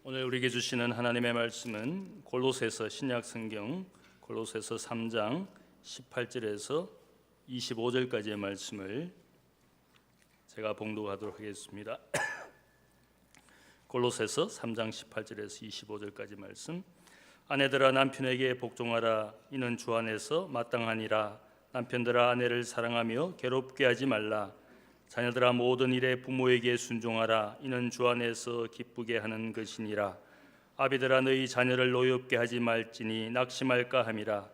오늘 우리에게 주시는 하나님의 말씀은 골로새서 신약성경 골로새서 3장 18절에서 25절까지의 말씀을 제가 봉독하도록 하겠습니다. 골로새서 3장 18절에서 25절까지 말씀. 아내들아 남편에게 복종하라. 이는 주 안에서 마땅하니라. 남편들아 아내를 사랑하며 괴롭게 하지 말라. 자녀들아 모든 일에 부모에게 순종하라. 이는 주 안에서 기쁘게 하는 것이니라. 아비들아 너희 자녀를 노엽게 하지 말지니 낙심할까 함이라.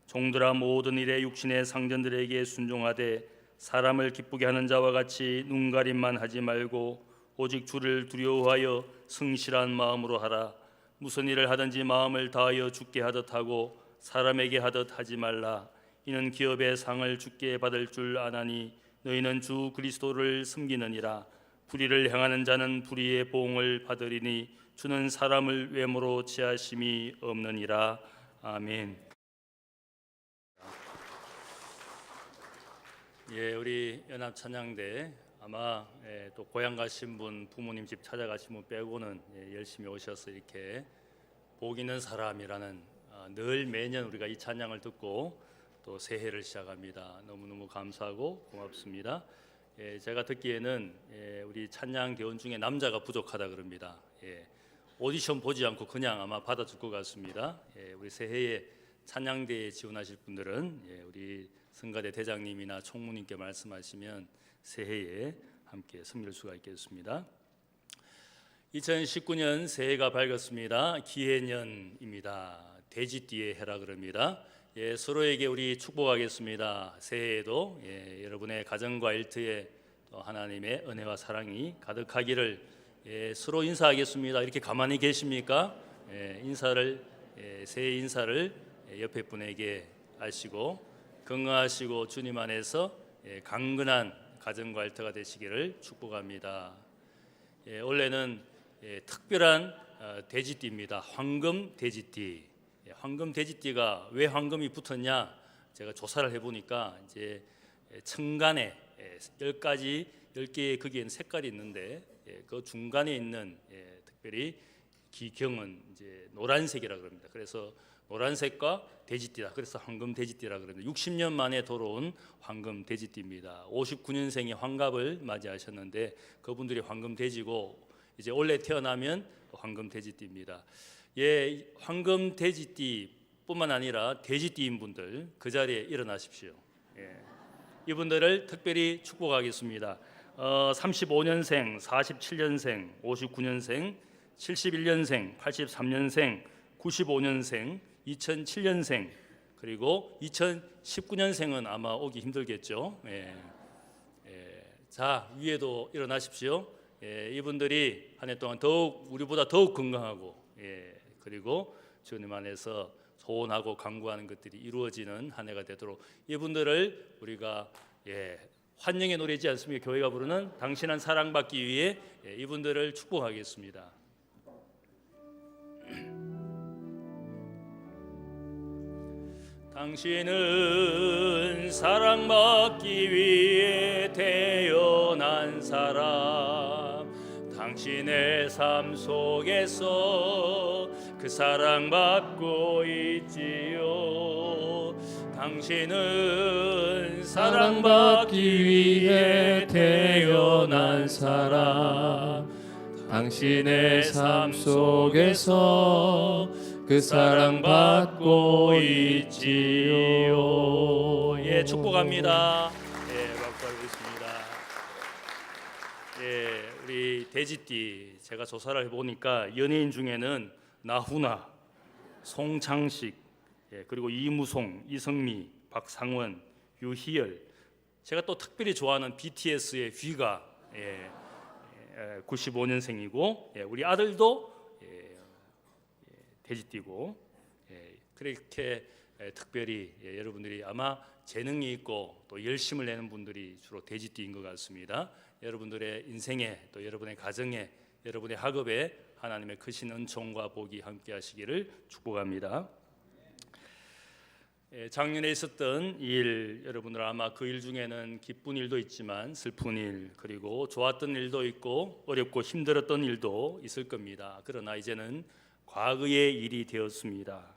종들아 모든 일에 육신의 상전들에게 순종하되 사람을 기쁘게 하는 자와 같이 눈가림만 하지 말고 오직 주를 두려워하여 성실한 마음으로 하라. 무슨 일을 하든지 마음을 다하여 주께 하듯 하고 사람에게 하듯 하지 말라. 이는 기업의 상을 주께 받을 줄 아나니 너희는 주 그리스도를 섬기느니라. 불의를 행하는 자는 불의의 보응을 받으리니 주는 사람을 외모로 취하심이 없느니라. 아멘. 우리 연합찬양대 아마 또 고향 가신 분, 부모님 집 찾아가신 분 빼고는 열심히 오셔서 이렇게 복 있는 사람이라는 늘 매년 우리가 이 찬양을 듣고 또 새해를 시작합니다. 너무너무 감사하고 고맙습니다. 제가 듣기에는 우리 찬양 대원 중에 남자가 부족하다 그럽니다. 오디션 보지 않고 그냥 아마 받아줄 것 같습니다. 우리 새해에 찬양대에 지원하실 분들은 우리 성가대 대장님이나 총무님께 말씀하시면 새해에 함께 섬길 수가 있겠습니다. 2019년 새해가 밝았습니다. 기해년입니다. 돼지띠의 해라 그럽니다. 서로에게 우리 축복하겠습니다. 새해에도 여러분의 가정과 일터에 하나님의 은혜와 사랑이 가득하기를. 서로 인사하겠습니다. 이렇게 가만히 계십니까? 새해 인사를 옆에 분에게 하시고 건강하시고 주님 안에서 강건한 가정과 일터가 되시기를 축복합니다. 원래는 특별한 돼지띠입니다. 황금 돼지띠. 황금 돼지띠가 왜 황금이 붙었냐? 제가 조사를 해보니까 이제 천간에 10개의 거기에는 색깔이 있는데 그 중간에 있는 특별히 기경은 이제 노란색이라 그럽니다. 그래서 노란색과 돼지띠다. 그래서 황금 돼지띠라 그럽니다. 60년 만에 돌아온 황금 돼지띠입니다. 59년생이 환갑을 맞이하셨는데 그분들이 황금 돼지고 이제 원래 태어나면 황금 돼지띠입니다. 황금 돼지띠뿐만 아니라 돼지띠인 분들 그 자리에 일어나십시오. 이분들을 특별히 축복하겠습니다. 35년생, 47년생, 59년생, 71년생, 83년생, 95년생, 2007년생 그리고 2019년생은 아마 오기 힘들겠죠. 자, 위에도 일어나십시오. 이분들이 한 해 동안 우리보다 더욱 건강하고 그리고 주님 안에서 소원하고 간구하는 것들이 이루어지는 한 해가 되도록 이분들을 우리가 환영의 노래지 않습니까? 교회가 부르는 당신은 사랑받기 위해 이분들을 축복하겠습니다. 당신은 사랑받기 위해 태어난 사람. 당신의 삶 속에서 그 사랑받고 있지요. 당신은 사랑받기 위해 태어난 사람. 당신의 삶 속에서 그 사랑받고 있지요. 축복합니다. 박수하고 있습니다. 우리 돼지띠 제가 조사를 해보니까 연예인 중에는 나훈아, 송창식, 그리고 이무송, 이성미, 박상원, 유희열, 제가 또 특별히 좋아하는 BTS의 휘가 95년생이고 우리 아들도 돼지띠고 그렇게 특별히 여러분들이 아마 재능이 있고 또 열심을 내는 분들이 주로 돼지띠인 것 같습니다. 여러분들의 인생에 또 여러분의 가정에 여러분의 학업에 하나님의 크신 은총과 복이 함께 하시기를 축복합니다. 작년에 있었던 일, 여러분들 아마 그 일 중에는 기쁜 일도 있지만 슬픈 일, 그리고 좋았던 일도 있고 어렵고 힘들었던 일도 있을 겁니다. 그러나 이제는 과거의 일이 되었습니다.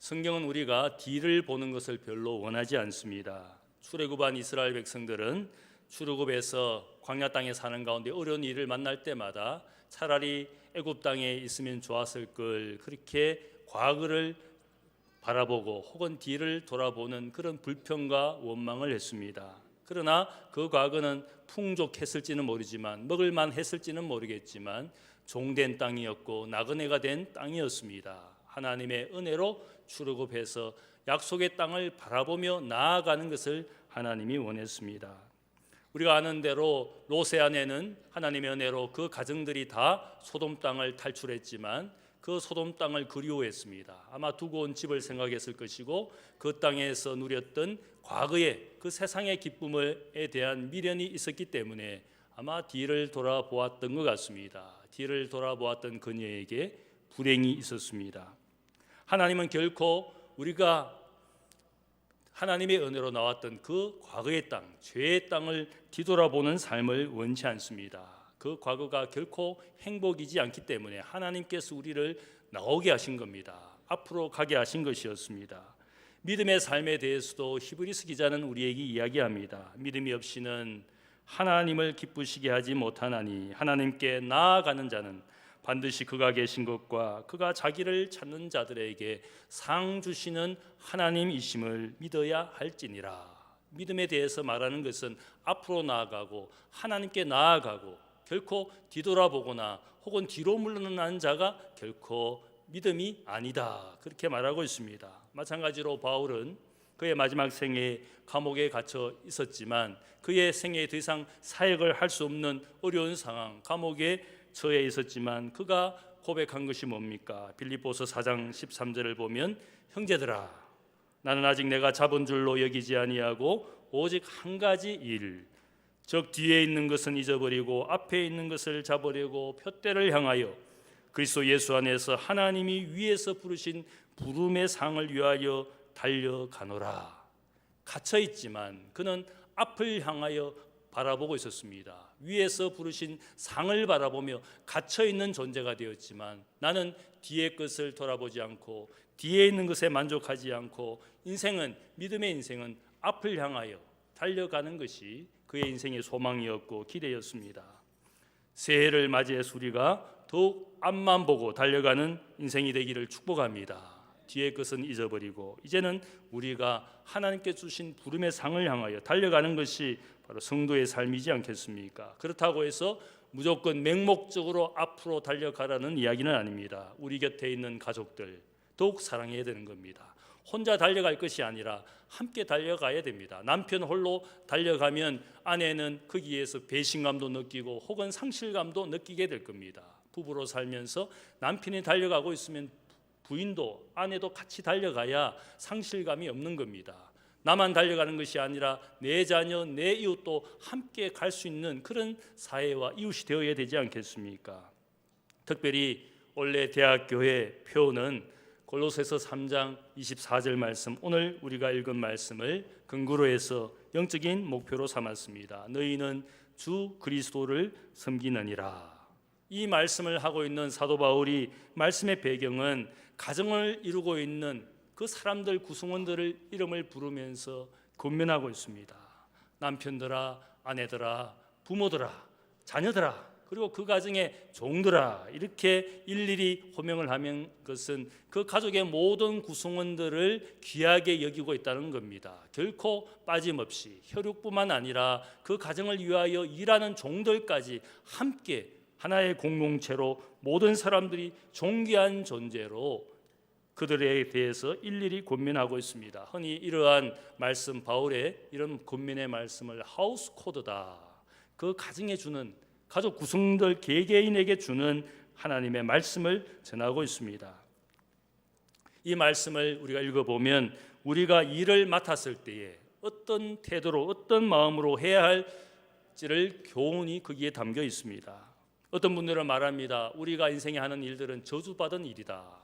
성경은 우리가 뒤를 보는 것을 별로 원하지 않습니다. 출애굽한 이스라엘 백성들은 출애굽에서 광야 땅에 사는 가운데 어려운 일을 만날 때마다 차라리 애굽 땅에 있으면 좋았을 걸, 그렇게 과거를 바라보고 혹은 뒤를 돌아보는 그런 불평과 원망을 했습니다. 그러나 그 과거는 풍족했을지는 모르지만, 먹을만 했을지는 모르겠지만 종된 땅이었고 나그네가 된 땅이었습니다. 하나님의 은혜로 출애굽해서 약속의 땅을 바라보며 나아가는 것을 하나님이 원했습니다. 우리가 아는 대로 롯의 아내는 하나님의 은혜로 그 가정들이 다 소돔 땅을 탈출했지만 그 소돔 땅을 그리워했습니다. 아마 두고 온 집을 생각했을 것이고 그 땅에서 누렸던 과거의 그 세상의 기쁨에 대한 미련이 있었기 때문에 아마 뒤를 돌아보았던 것 같습니다. 뒤를 돌아보았던 그녀에게 불행이 있었습니다. 하나님은 결코 우리가 하나님의 은혜로 나왔던 그 과거의 땅, 죄의 땅을 뒤돌아보는 삶을 원치 않습니다. 그 과거가 결코 행복이지 않기 때문에 하나님께서 우리를 나오게 하신 겁니다. 앞으로 가게 하신 것이었습니다. 믿음의 삶에 대해서도 히브리서 기자는 우리에게 이야기합니다. 믿음이 없이는 하나님을 기쁘시게 하지 못하나니 하나님께 나아가는 자는 반드시 그가 계신 것과 그가 자기를 찾는 자들에게 상 주시는 하나님이심을 믿어야 할지니라. 믿음에 대해서 말하는 것은 앞으로 나아가고 하나님께 나아가고 결코 뒤돌아보거나 혹은 뒤로 물러나는 자가 결코 믿음이 아니다, 그렇게 말하고 있습니다. 마찬가지로 바울은 그의 마지막 생에 감옥에 갇혀 있었지만 그의 생애에 더 이상 사역을 할 수 없는 어려운 상황, 감옥에 처해 있었지만 그가 고백한 것이 뭡니까? 빌립보서 4장 13절을 보면 형제들아, 나는 아직 내가 잡은 줄로 여기지 아니하고 오직 한 가지 일, 즉 뒤에 있는 것은 잊어버리고 앞에 있는 것을 잡으려고 표대를 향하여 그리스도 예수 안에서 하나님이 위에서 부르신 부름의 상을 위하여 달려가노라. 갇혀 있지만 그는 앞을 향하여 바라보고 있었습니다. 위에서 부르신 상을 바라보며 갇혀 있는 존재가 되었지만 나는 뒤의 것을 돌아보지 않고 뒤에 있는 것에 만족하지 않고 인생은, 믿음의 인생은 앞을 향하여 달려가는 것이 그의 인생의 소망이었고 기대였습니다. 새해를 맞이해서 우리가 더욱 앞만 보고 달려가는 인생이 되기를 축복합니다. 뒤의 것은 잊어버리고 이제는 우리가 하나님께 주신 부름의 상을 향하여 달려가는 것이 바로 성도의 삶이지 않겠습니까? 그렇다고 해서 무조건 맹목적으로 앞으로 달려가라는 이야기는 아닙니다. 우리 곁에 있는 가족들 더욱 사랑해야 되는 겁니다. 혼자 달려갈 것이 아니라 함께 달려가야 됩니다. 남편 홀로 달려가면 아내는 거기에서 배신감도 느끼고 혹은 상실감도 느끼게 될 겁니다. 부부로 살면서 남편이 달려가고 있으면 부인도 아내도 같이 달려가야 상실감이 없는 겁니다. 나만 달려가는 것이 아니라 내 자녀, 내 이웃도 함께 갈 수 있는 그런 사회와 이웃이 되어야 되지 않겠습니까? 특별히 원래 대학교의 표는 골로새서 3장 24절 말씀, 오늘 우리가 읽은 말씀을 근거로 해서 영적인 목표로 삼았습니다. 너희는 주 그리스도를 섬기느니라. 이 말씀을 하고 있는 사도 바울이 말씀의 배경은 가정을 이루고 있는 그 사람들, 구성원들을 이름을 부르면서 권면하고 있습니다. 남편들아, 아내들아, 부모들아, 자녀들아, 그리고 그 가정의 종들아, 이렇게 일일이 호명을 하는 것은 그 가족의 모든 구성원들을 귀하게 여기고 있다는 겁니다. 결코 빠짐없이 혈육뿐만 아니라 그 가정을 위하여 일하는 종들까지 함께 하나의 공동체로 모든 사람들이 존귀한 존재로 그들에 대해서 일일이 권면하고 있습니다. 흔히 이러한 말씀, 바울의 이런 권면의 말씀을 하우스 코드다, 그 가정에 주는, 가족 구성들 개개인에게 주는 하나님의 말씀을 전하고 있습니다. 이 말씀을 우리가 읽어보면 우리가 일을 맡았을 때에 어떤 태도로, 어떤 마음으로 해야 할지를 교훈이 거기에 담겨 있습니다. 어떤 분들은 말합니다. 우리가 인생에 하는 일들은 저주받은 일이다.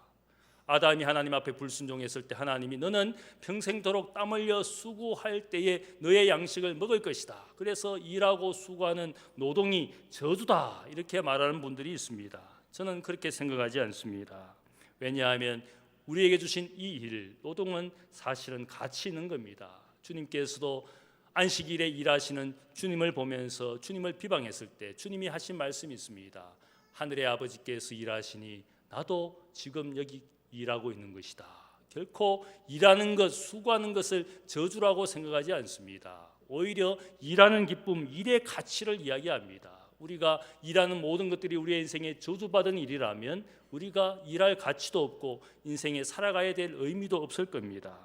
아담이 하나님 앞에 불순종했을 때 하나님이 너는 평생도록 땀 흘려 수고할 때에 너의 양식을 먹을 것이다. 그래서 일하고 수고하는 노동이 저주다. 이렇게 말하는 분들이 있습니다. 저는 그렇게 생각하지 않습니다. 왜냐하면 우리에게 주신 이 일, 노동은 사실은 가치 있는 겁니다. 주님께서도 안식일에 일하시는 주님을 보면서 주님을 비방했을 때 주님이 하신 말씀이 있습니다. 하늘의 아버지께서 일하시니 나도 지금 여기 일하고 있는 것이다. 결코 일하는 것, 수고하는 것을 저주라고 생각하지 않습니다. 오히려 일하는 기쁨, 일의 가치를 이야기합니다. 우리가 일하는 모든 것들이 우리의 인생에 저주받은 일이라면 우리가 일할 가치도 없고 인생에 살아가야 될 의미도 없을 겁니다.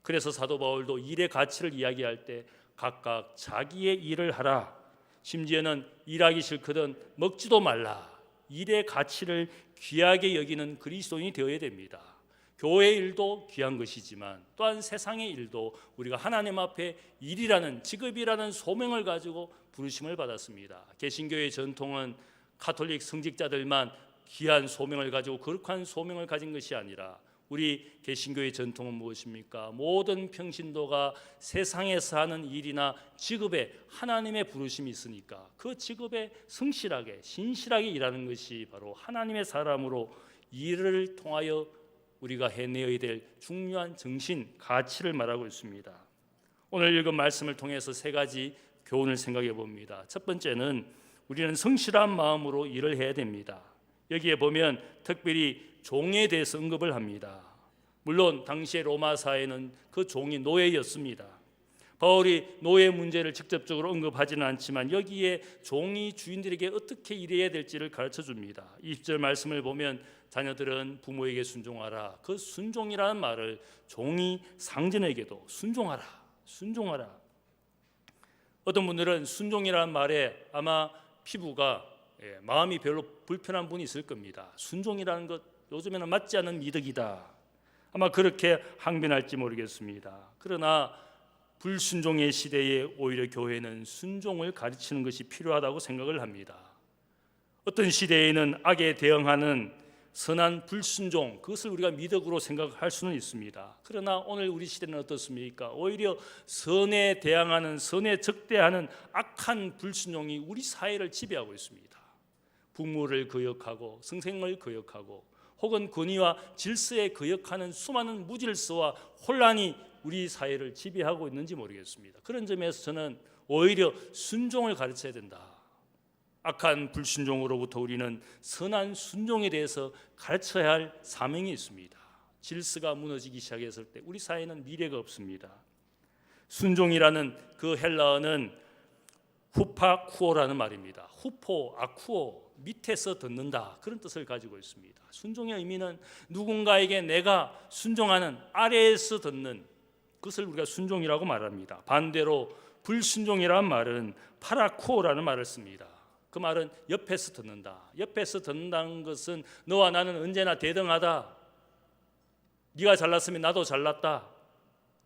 그래서 사도 바울도 일의 가치를 이야기할 때 각각 자기의 일을 하라. 심지어는 일하기 싫거든 먹지도 말라. 일의 가치를 귀하게 여기는 그리스도인이 되어야 됩니다. 교회 일도 귀한 것이지만 또한 세상의 일도 우리가 하나님 앞에 일이라는 직업이라는 소명을 가지고 부르심을 받았습니다. 개신교의 전통은 가톨릭 성직자들만 귀한 소명을 가지고 거룩한 소명을 가진 것이 아니라 우리 개신교의 전통은 무엇입니까? 모든 평신도가 세상에서 하는 일이나 직업에 하나님의 부르심이 있으니까 그 직업에 성실하게 신실하게 일하는 것이 바로 하나님의 사람으로 일을 통하여 우리가 해내어야 될 중요한 정신, 가치를 말하고 있습니다. 오늘 읽은 말씀을 통해서 세 가지 교훈을 생각해 봅니다. 첫 번째는 우리는 성실한 마음으로 일을 해야 됩니다. 여기에 보면 특별히 종에 대해서 언급을 합니다. 물론 당시의 로마 사회는 그 종이 노예였습니다. 바울이 노예 문제를 직접적으로 언급하지는 않지만 여기에 종이 주인들에게 어떻게 일해야 될지를 가르쳐 줍니다. 20절 말씀을 보면 자녀들은 부모에게 순종하라. 그 순종이라는 말을 종이 상전에게도 순종하라. 순종하라. 어떤 분들은 순종이라는 말에 아마 피부가 마음이 별로 불편한 분이 있을 겁니다. 순종이라는 것 요즘에는 맞지 않는 미덕이다. 아마 그렇게 항변할지 모르겠습니다. 그러나 불순종의 시대에 오히려 교회는 순종을 가르치는 것이 필요하다고 생각을 합니다. 어떤 시대에는 악에 대응하는 선한 불순종, 그것을 우리가 미덕으로 생각할 수는 있습니다. 그러나 오늘 우리 시대는 어떻습니까? 오히려 선에 대항하는, 선에 적대하는 악한 불순종이 우리 사회를 지배하고 있습니다. 부모를 거역하고 성생을 거역하고 혹은 권위와 질서에 거역하는 수많은 무질서와 혼란이 우리 사회를 지배하고 있는지 모르겠습니다. 그런 점에서 저는 오히려 순종을 가르쳐야 된다. 악한 불순종으로부터 우리는 선한 순종에 대해서 가르쳐야 할 사명이 있습니다. 질서가 무너지기 시작했을 때 우리 사회는 미래가 없습니다. 순종이라는 그 헬라어는 후파쿠오라는 말입니다. 후포, 아쿠오, 밑에서 듣는다, 그런 뜻을 가지고 있습니다. 순종의 의미는 누군가에게 내가 순종하는, 아래에서 듣는 그것을 우리가 순종이라고 말합니다. 반대로 불순종이라는 말은 파라쿠오라는 말을 씁니다. 그 말은 옆에서 듣는다. 옆에서 듣는다는 것은 너와 나는 언제나 대등하다. 네가 잘났으면 나도 잘났다.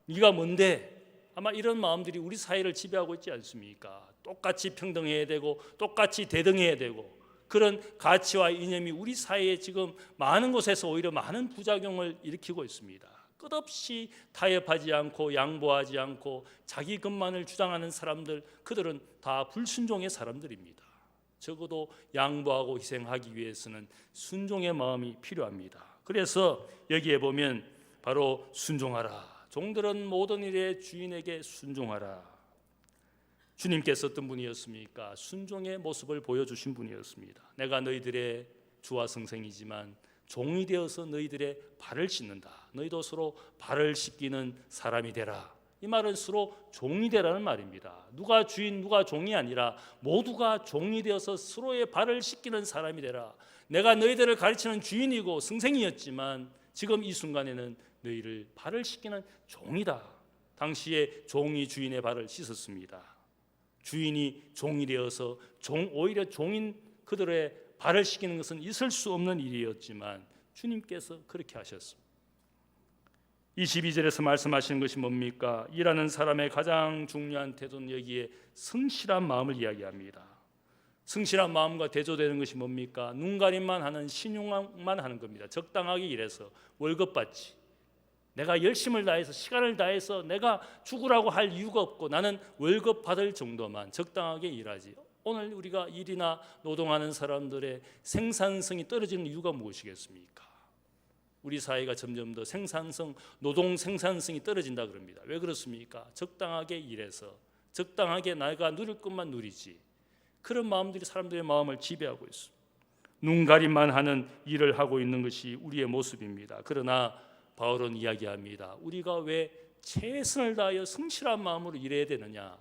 네가 뭔데? 아마 이런 마음들이 우리 사회를 지배하고 있지 않습니까? 똑같이 평등해야 되고 똑같이 대등해야 되고 그런 가치와 이념이 우리 사회에 지금 많은 곳에서 오히려 많은 부작용을 일으키고 있습니다. 끝없이 타협하지 않고 양보하지 않고 자기 것만을 주장하는 사람들, 그들은 다 불순종의 사람들입니다. 적어도 양보하고 희생하기 위해서는 순종의 마음이 필요합니다. 그래서 여기에 보면 바로 순종하라. 종들은 모든 일에 주인에게 순종하라. 주님께서 어떤 분이었습니까? 순종의 모습을 보여주신 분이었습니다. 내가 너희들의 주와 성생이지만 종이 되어서 너희들의 발을 씻는다. 너희도 서로 발을 씻기는 사람이 되라. 이 말은 서로 종이 되라는 말입니다. 누가 주인 누가 종이 아니라 모두가 종이 되어서 서로의 발을 씻기는 사람이 되라. 내가 너희들을 가르치는 주인이고 성생이었지만 지금 이 순간에는 너희를 발을 씻기는 종이다. 당시에 종이 주인의 발을 씻었습니다. 주인이 종이 되어서 오히려 종인 그들의 발을 씻기는 것은 있을 수 없는 일이었지만 주님께서 그렇게 하셨습니다. 22절에서 말씀하시는 것이 뭡니까? 일하는 사람의 가장 중요한 태도는 여기에 성실한 마음을 이야기합니다. 성실한 마음과 대조되는 것이 뭡니까? 눈가림만 하는 신용만 하는 겁니다. 적당하게 일해서 월급 받지. 내가 열심을 다해서 시간을 다해서 내가 죽으라고 할 이유가 없고 나는 월급 받을 정도만 적당하게 일하지. 오늘 우리가 일이나 노동하는 사람들의 생산성이 떨어지는 이유가 무엇이겠습니까? 우리 사회가 점점 더 생산성, 노동 생산성이 떨어진다 그럽니다. 왜 그렇습니까? 적당하게 일해서 적당하게 내가 누릴 것만 누리지. 그런 마음들이 사람들의 마음을 지배하고 있습니다. 눈가림만 하는 일을 하고 있는 것이 우리의 모습입니다. 그러나 바울은 이야기합니다. 우리가 왜 최선을 다하여 성실한 마음으로 일해야 되느냐?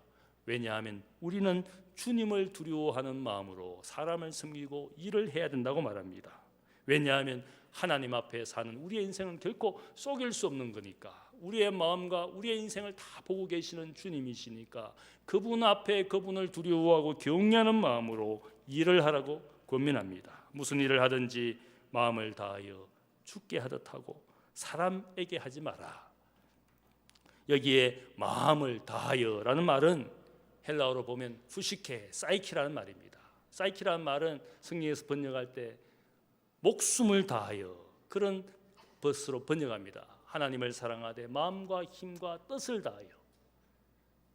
왜냐하면 우리는 주님을 두려워하는 마음으로 사람을 섬기고 일을 해야 된다고 말합니다. 왜냐하면 하나님 앞에 사는 우리의 인생은 결코 속일 수 없는 거니까. 우리의 마음과 우리의 인생을 다 보고 계시는 주님이시니까 그분 앞에 그분을 두려워하고 경외하는 마음으로 일을 하라고 권면합니다. 무슨 일을 하든지 마음을 다하여 주께 하듯 하고 사람에게 하지 마라. 여기에 마음을 다하여라는 말은 헬라어로 보면 후시케, 사이키라는 말입니다. 사이키라는 말은 성경에서 번역할 때 목숨을 다하여 그런 버스로 번역합니다. 하나님을 사랑하되 마음과 힘과 뜻을 다하여.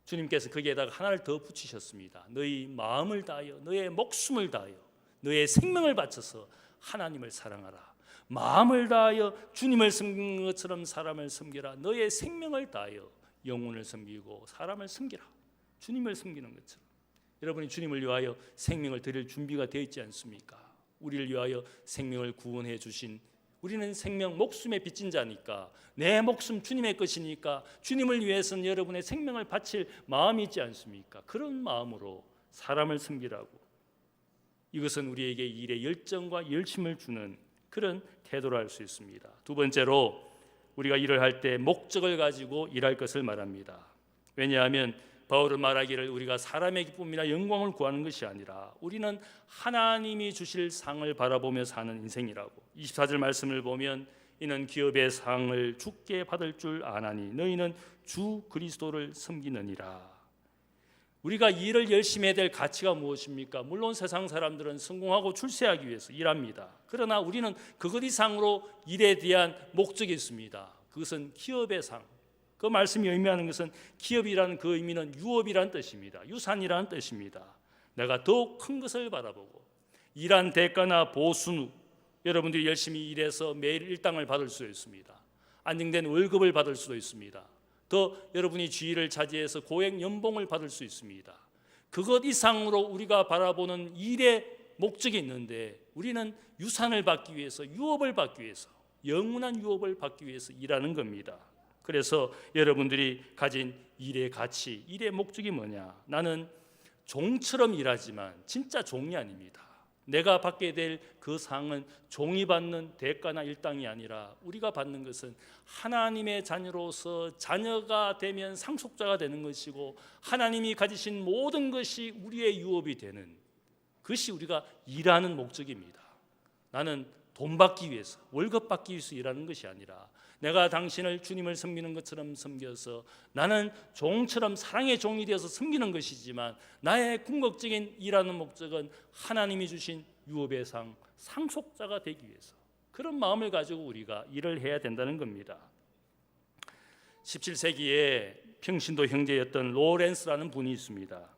주님께서 거기에다가 하나를 더 붙이셨습니다. 너희 마음을 다하여 너의 목숨을 다하여 너의 생명을 바쳐서 하나님을 사랑하라. 마음을 다하여 주님을 섬기는 것처럼 사람을 섬기라. 너의 생명을 다하여 영혼을 섬기고 사람을 섬기라. 주님을 섬기는 것처럼. 여러분이 주님을 위하여 생명을 드릴 준비가 되어 있지 않습니까? 우리를 위하여 생명을 구원해 주신, 우리는 생명 목숨에 빚진 자니까 내 목숨 주님의 것이니까 주님을 위해서는 여러분의 생명을 바칠 마음이 있지 않습니까? 그런 마음으로 사람을 섬기라고. 이것은 우리에게 일에 열정과 열심을 주는 그런 태도로 할 수 있습니다. 두 번째로 우리가 일을 할 때 목적을 가지고 일할 것을 말합니다. 왜냐하면 바울은 말하기를 우리가 사람의 기쁨이나 영광을 구하는 것이 아니라 우리는 하나님이 주실 상을 바라보며 사는 인생이라고. 24절 말씀을 보면 이는 기업의 상을 주께 받을 줄 아나니 너희는 주 그리스도를 섬기느니라. 우리가 일을 열심히 해야 될 가치가 무엇입니까? 물론 세상 사람들은 성공하고 출세하기 위해서 일합니다. 그러나 우리는 그것 이상으로 일에 대한 목적이 있습니다. 그것은 기업의 상. 그 말씀이 의미하는 것은 기업이라는 그 의미는 유업이라는 뜻입니다. 유산이라는 뜻입니다. 내가 더욱 큰 것을 바라보고 일한 대가나 보수, 여러분들이 열심히 일해서 매일 일당을 받을 수 있습니다. 안정된 월급을 받을 수도 있습니다. 더 여러분이 지위를 차지해서 고액 연봉을 받을 수 있습니다. 그것 이상으로 우리가 바라보는 일의 목적이 있는데 우리는 유산을 받기 위해서, 유업을 받기 위해서, 영원한 유업을 받기 위해서 일하는 겁니다. 그래서 여러분들이 가진 일의 가치, 일의 목적이 뭐냐? 나는 종처럼 일하지만 진짜 종이 아닙니다. 내가 받게 될 그 상은 종이 받는 대가나 일당이 아니라 우리가 받는 것은 하나님의 자녀로서 자녀가 되면 상속자가 되는 것이고 하나님이 가지신 모든 것이 우리의 유업이 되는 그것이 우리가 일하는 목적입니다. 나는 돈 받기 위해서, 월급 받기 위해서 일하는 것이 아니라 내가 당신을 주님을 섬기는 것처럼 섬겨서 나는 종처럼 사랑의 종이 되어서 섬기는 것이지만 나의 궁극적인 일하는 목적은 하나님이 주신 유업의 상, 상속자가 되기 위해서 그런 마음을 가지고 우리가 일을 해야 된다는 겁니다. 17세기에 평신도 형제였던 로렌스라는 분이 있습니다.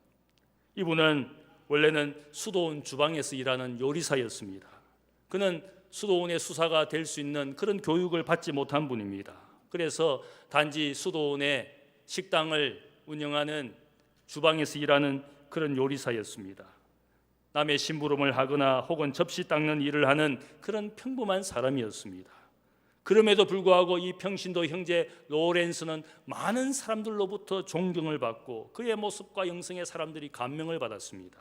이분은 원래는 수도원 주방에서 일하는 요리사였습니다. 그는 수도원의 수사가 될 수 있는 그런 교육을 받지 못한 분입니다. 그래서 단지 수도원의 식당을 운영하는 주방에서 일하는 그런 요리사였습니다. 남의 심부름을 하거나 혹은 접시 닦는 일을 하는 그런 평범한 사람이었습니다. 그럼에도 불구하고 이 평신도 형제 로렌스는 많은 사람들로부터 존경을 받고 그의 모습과 영성에 사람들이 감명을 받았습니다.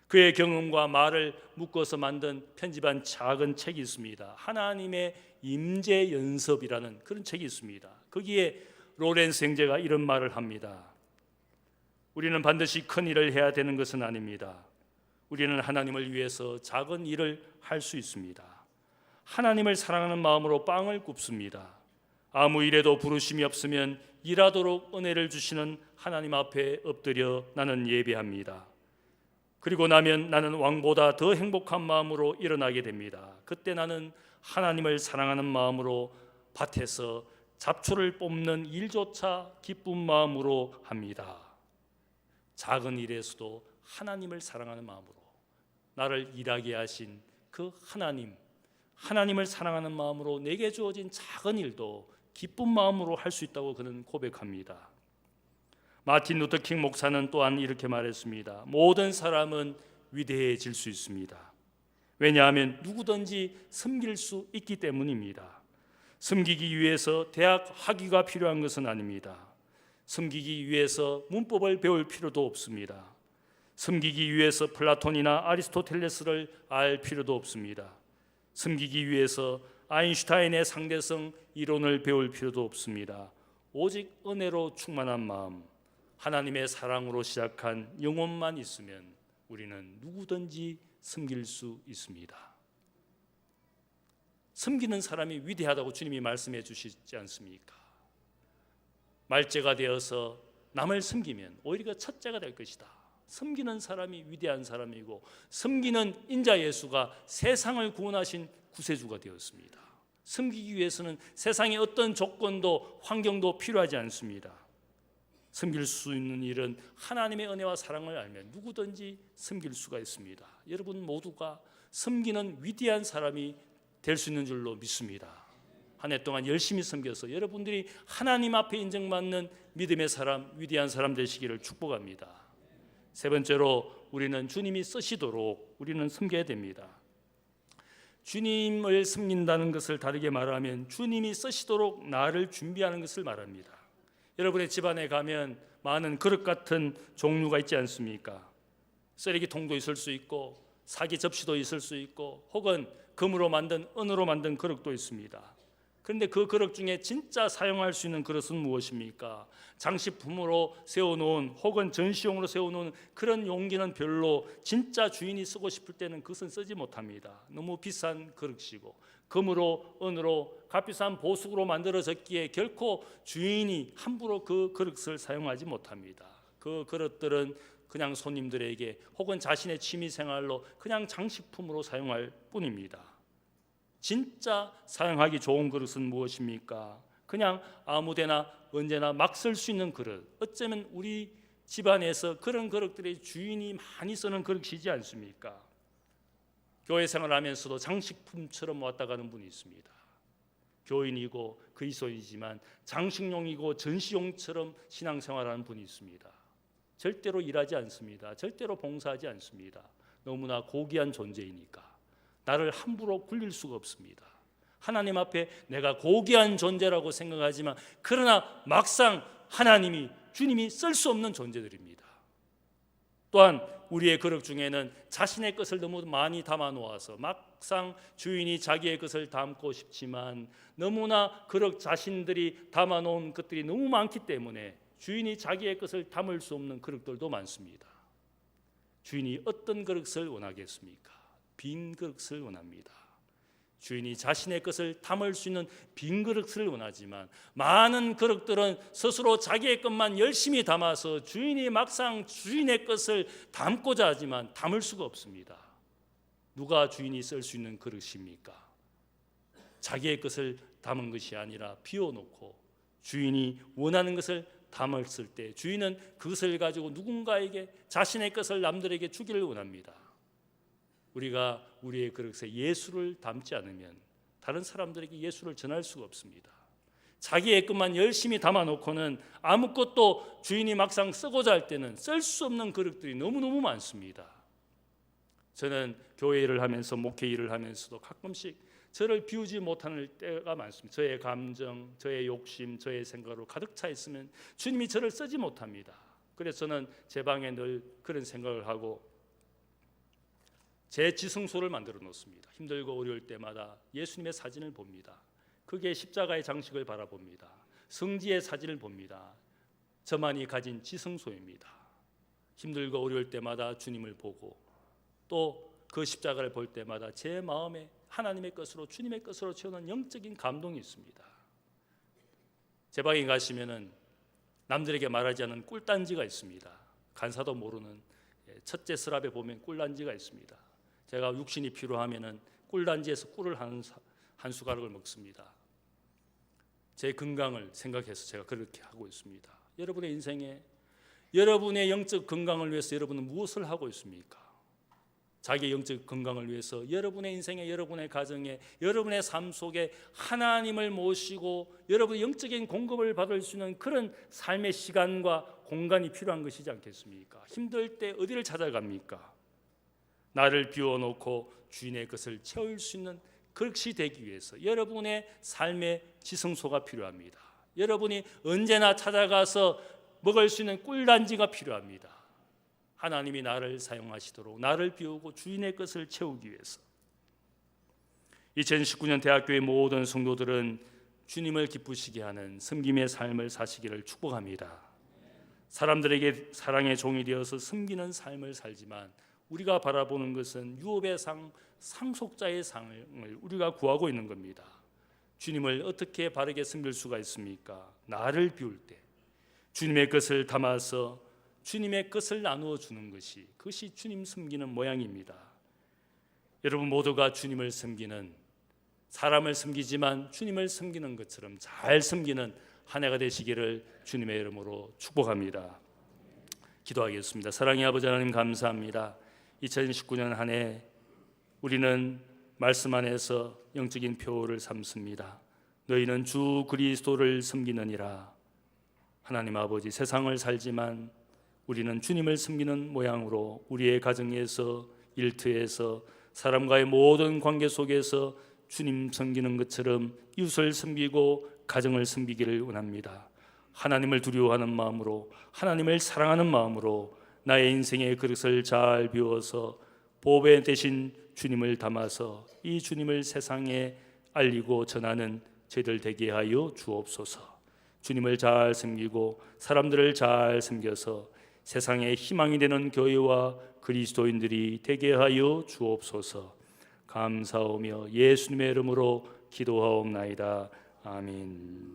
그의 경험과 말을 묶어서 만든 편집한 작은 책이 있습니다. 하나님의 임재 연습이라는 그런 책이 있습니다. 거기에 로렌스 형제가 이런 말을 합니다. 우리는 반드시 큰 일을 해야 되는 것은 아닙니다. 우리는 하나님을 위해서 작은 일을 할 수 있습니다. 하나님을 사랑하는 마음으로 빵을 굽습니다. 아무 일에도 부르심이 없으면 일하도록 은혜를 주시는 하나님 앞에 엎드려 나는 예배합니다. 그리고 나면 나는 왕보다 더 행복한 마음으로 일어나게 됩니다. 그때 나는 하나님을 사랑하는 마음으로 밭에서 잡초를 뽑는 일조차 기쁜 마음으로 합니다. 작은 일에서도 하나님을 사랑하는 마음으로, 나를 일하게 하신 그 하나님을 사랑하는 마음으로 내게 주어진 작은 일도 기쁜 마음으로 할 수 있다고 그는 고백합니다. 마틴 루터킹 목사는 또한 이렇게 말했습니다. 모든 사람은 위대해질 수 있습니다. 왜냐하면 누구든지 섬길 수 있기 때문입니다. 섬기기 위해서 대학 학위가 필요한 것은 아닙니다. 섬기기 위해서 문법을 배울 필요도 없습니다. 섬기기 위해서 플라톤이나 아리스토텔레스를 알 필요도 없습니다. 섬기기 위해서 아인슈타인의 상대성 이론을 배울 필요도 없습니다. 오직 은혜로 충만한 마음, 하나님의 사랑으로 시작한 영혼만 있으면 우리는 누구든지 섬길 수 있습니다. 섬기는 사람이 위대하다고 주님이 말씀해 주시지 않습니까? 말째가 되어서 남을 섬기면 오히려 첫째가 될 것이다. 섬기는 사람이 위대한 사람이고, 섬기는 인자 예수가 세상을 구원하신 구세주가 되었습니다. 섬기기 위해서는 세상의 어떤 조건도 환경도 필요하지 않습니다. 섬길 수 있는 일은 하나님의 은혜와 사랑을 알면 누구든지 섬길 수가 있습니다. 여러분 모두가 섬기는 위대한 사람이 될 수 있는 줄로 믿습니다. 한 해 동안 열심히 섬겨서 여러분들이 하나님 앞에 인정받는 믿음의 사람, 위대한 사람 되시기를 축복합니다. 세 번째로, 우리는 주님이 쓰시도록 우리는 섬겨야 됩니다. 주님을 섬긴다는 것을 다르게 말하면 주님이 쓰시도록 나를 준비하는 것을 말합니다. 여러분의 집안에 가면 많은 그릇 같은 종류가 있지 않습니까? 쓰레기통도 있을 수 있고 사기 접시도 있을 수 있고 혹은 금으로 만든, 은으로 만든 그릇도 있습니다. 그런데 그 그릇 중에 진짜 사용할 수 있는 그릇은 무엇입니까? 장식품으로 세워놓은 혹은 전시용으로 세워놓은 그런 용기는 별로 진짜 주인이 쓰고 싶을 때는 그것은 쓰지 못합니다. 너무 비싼 그릇이고 금으로, 은으로, 값비싼 보석으로 만들어졌기에 결코 주인이 함부로 그 그릇을 사용하지 못합니다. 그 그릇들은 그냥 손님들에게 혹은 자신의 취미생활로 그냥 장식품으로 사용할 뿐입니다. 진짜 사용하기 좋은 그릇은 무엇입니까? 그냥 아무데나 언제나 막 쓸 수 있는 그릇. 어쩌면 우리 집안에서 그런 그릇들의 주인이 많이 쓰는 그릇이지 않습니까? 교회 생활하면서도 장식품처럼 왔다 가는 분이 있습니다. 교인이고 그리스도인이지만 장식용이고 전시용처럼 신앙생활하는 분이 있습니다. 절대로 일하지 않습니다. 절대로 봉사하지 않습니다. 너무나 고귀한 존재이니까 나를 함부로 굴릴 수가 없습니다. 하나님 앞에 내가 고귀한 존재라고 생각하지만 그러나 막상 하나님이, 주님이 쓸 수 없는 존재들입니다. 또한 우리의 그릇 중에는 자신의 것을 너무 많이 담아 놓아서 막상 주인이 자기의 것을 담고 싶지만 너무나 그릇 자신들이 담아 놓은 것들이 너무 많기 때문에 주인이 자기의 것을 담을 수 없는 그릇들도 많습니다. 주인이 어떤 그릇을 원하겠습니까? 빈 그릇을 원합니다. 주인이 자신의 것을 담을 수 있는 빈 그릇을 원하지만 많은 그릇들은 스스로 자기의 것만 열심히 담아서 주인이 막상 주인의 것을 담고자 하지만 담을 수가 없습니다. 누가 주인이 쓸 수 있는 그릇입니까? 자기의 것을 담은 것이 아니라 비워놓고 주인이 원하는 것을 담았을 때 주인은 그것을 가지고 누군가에게 자신의 것을 남들에게 주기를 원합니다. 우리가 우리의 그릇에 예수를 담지 않으면 다른 사람들에게 예수를 전할 수가 없습니다. 자기의 것만 열심히 담아놓고는 아무것도 주인이 막상 쓰고자 할 때는 쓸 수 없는 그릇들이 너무너무 많습니다. 저는 교회 일을 하면서 목회 일을 하면서도 가끔씩 저를 비우지 못하는 때가 많습니다. 저의 감정, 저의 욕심, 저의 생각으로 가득 차 있으면 주님이 저를 쓰지 못합니다. 그래서 저는 제 방에 늘 그런 생각을 하고 제 지성소를 만들어 놓습니다. 힘들고 어려울 때마다 예수님의 사진을 봅니다. 그게 십자가의 장식을 바라봅니다. 성지의 사진을 봅니다. 저만이 가진 지성소입니다. 힘들고 어려울 때마다 주님을 보고 또 그 십자가를 볼 때마다 제 마음에 하나님의 것으로, 주님의 것으로 채우는 영적인 감동이 있습니다. 제 방에 가시면은 남들에게 말하지 않은 꿀단지가 있습니다. 간사도 모르는 첫째 서랍에 보면 꿀단지가 있습니다. 제가 육신이 필요하면은 꿀단지에서 꿀을 한 숟가락을 먹습니다. 제 건강을 생각해서 제가 그렇게 하고 있습니다. 여러분의 인생에 여러분의 영적 건강을 위해서 여러분은 무엇을 하고 있습니까? 자기의 영적 건강을 위해서 여러분의 인생에, 여러분의 가정에, 여러분의 삶 속에 하나님을 모시고 여러분의 영적인 공급을 받을 수 있는 그런 삶의 시간과 공간이 필요한 것이지 않겠습니까? 힘들 때 어디를 찾아갑니까? 나를 비워놓고 주인의 것을 채울 수 있는 그릇이 되기 위해서 여러분의 삶의 지성소가 필요합니다. 여러분이 언제나 찾아가서 먹을 수 있는 꿀단지가 필요합니다. 하나님이 나를 사용하시도록, 나를 비우고 주인의 것을 채우기 위해서. 2019년 대학교의 모든 성도들은 주님을 기쁘시게 하는 섬김의 삶을 사시기를 축복합니다. 사람들에게 사랑의 종이 되어서 섬기는 삶을 살지만 우리가 바라보는 것은 유업의 상, 상속자의 상을 우리가 구하고 있는 겁니다. 주님을 어떻게 바르게 섬길 수가 있습니까? 나를 비울 때 주님의 것을 담아서 주님의 것을 나누어 주는 것이, 그것이 주님 섬기는 모양입니다. 여러분 모두가 주님을 섬기는, 사람을 섬기지만 주님을 섬기는 것처럼 잘 섬기는 한 해가 되시기를 주님의 이름으로 축복합니다. 기도하겠습니다. 사랑의 아버지 하나님, 감사합니다. 2019년 한 해 우리는 말씀 안에서 영적인 표를 삼습니다. 너희는 주 그리스도를 섬기느니라. 하나님 아버지, 세상을 살지만 우리는 주님을 섬기는 모양으로 우리의 가정에서, 일터에서, 사람과의 모든 관계 속에서 주님 섬기는 것처럼 이웃을 섬기고 가정을 섬기기를 원합니다. 하나님을 두려워하는 마음으로, 하나님을 사랑하는 마음으로 나의 인생의 그릇을 잘 비워서 보배 대신 주님을 담아서 이 주님을 세상에 알리고 전하는 저희들 되게 하여 주옵소서. 주님을 잘 섬기고 사람들을 잘 섬겨서 세상의 희망이 되는 교회와 그리스도인들이 되게 하여 주옵소서. 감사하며 예수님의 이름으로 기도하옵나이다. 아멘.